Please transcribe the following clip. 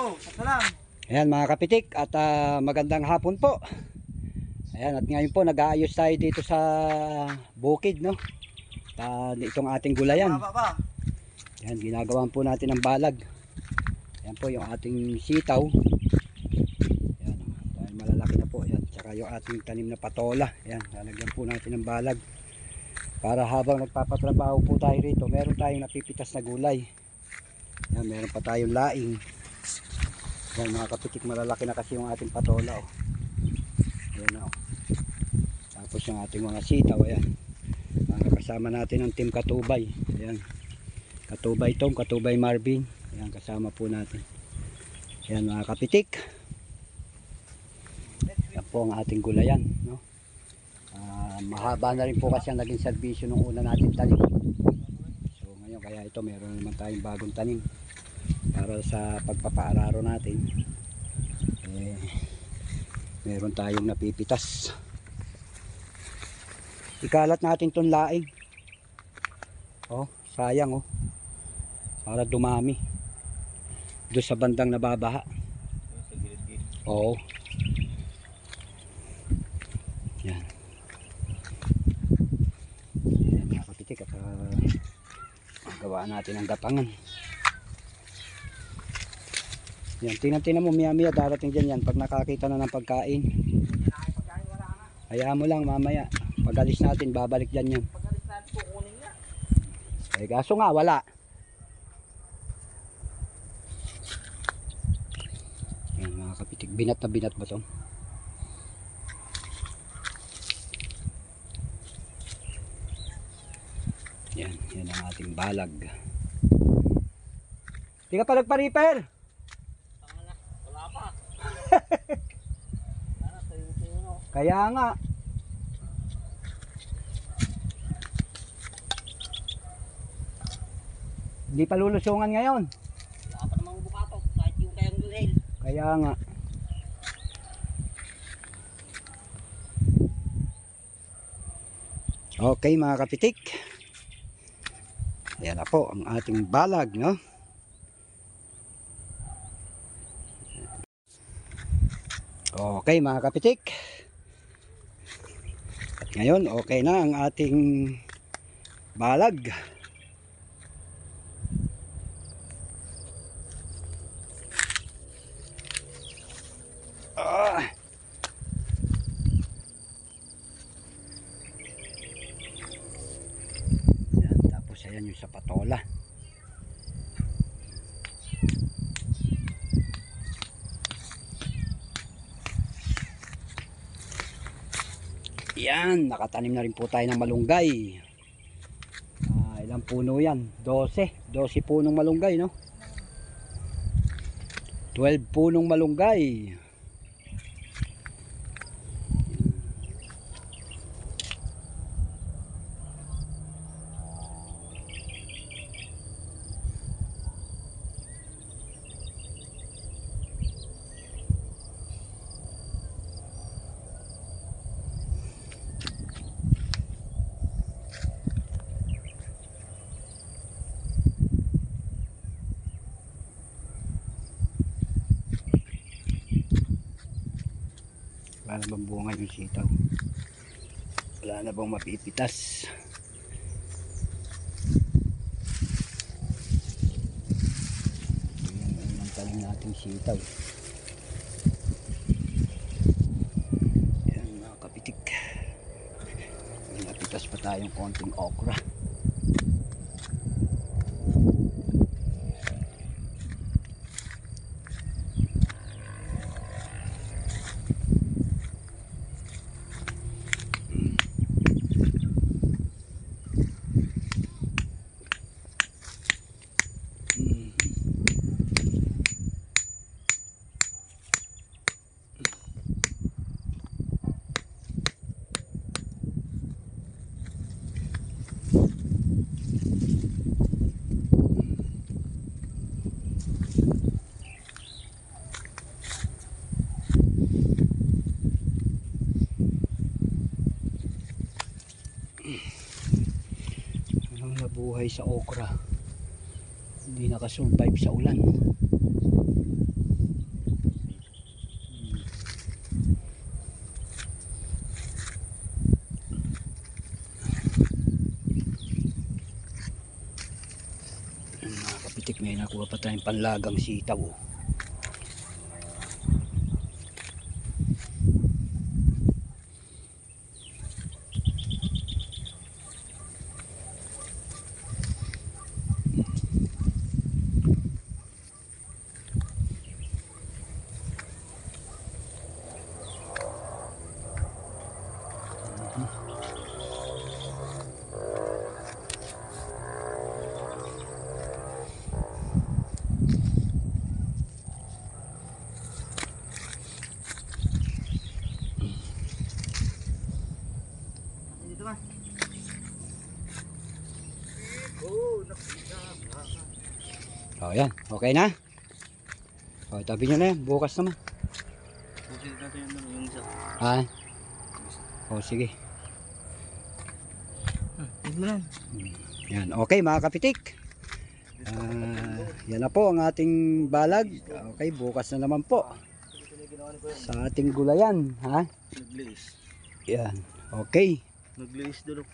Oh, salam. Ayan mga kapitik at magandang hapon po. Ayan, at ngayon po nag-aayos tayo dito sa bukid, no? Itong ating gulayan. Ayan, ginagawan po natin ng balag. Ayan po yung ating sitaw. Ayan, dahil malalaki na po. Ayan, tsaka yung ating tanim na patola. Ayan, lalagyan po natin ng balag. Para habang nagpapatrabaho po tayo rito, meron tayong napipitas na gulay. Ayan, meron pa tayong laing. Ayan mga kapitik, malalaki na kasi yung ating patola. Oh. Ayan o. Tapos yung ating mga sitaw. Ayan. Kasama natin ang team Katubay. Ayan. Katubay Tom, Katubay Marvin. Ayan, kasama po natin. Ayan mga kapitik. Ayan po ang ating gulayan. No? Mahaba na rin po kasi ang naging serbisyo nung una natin tanim. So ngayon kaya ito meron naman tayong bagong tanim. Para sa pagpapaararo natin meron tayong napipitas. Ikalat natin tong laing. Oh, sayang oh. Para dumami doon sa bandang nababaha. Oo. Yan. Yan mga kapitik at gawa natin ang gapangan. Yan, tingnan mo maya darating dyan yan pag nakakita na ng pagkain. Hayaan mo lang mamaya. Pag alis natin, babalik dyan yan. Pag alis natin, kukunin nga. Eh, kaso nga, wala. Yan mga kapitik, binat na binat ba ito? Yan, yan ang ating balag. Di ka pa nagpa-repair? Kaya nga. Hindi pa lulusungan ngayon. Wala pa namang bukato, kahit yung kayang gulay. Kaya nga. Okay mga kapitik. Ayan na po ang ating balag, no? Okay mga kapitik. At ngayon okay na ang ating balag. Yan, tapos ayan yung sa patola. Yan, nakatanim na rin po tayo ng malunggay. Ilang puno yan? 12 punong malunggay, no? 12 punong malunggay. Wala na bang bunga yung sitaw? Wala na bang mapipitas? Ayan ang tanim nating sitaw. Ayan mga kapitik. May napitas pa tayong konting okra. Anong nabuhay sa okra, hindi nakasurvive sa ulan. panlagang sitaw. Dito ba? O yan, okay na? O tabi nyo na yan, bukas naman. Busin natin yung isa. Ha? O sige. Tignan mo lang. Yan, okay mga kapitik. Yan na po ang ating balag. Okay, bukas na naman po. Sa ating gulayan, ha? Nag-lace. Yan, okay. Nag-lace doon.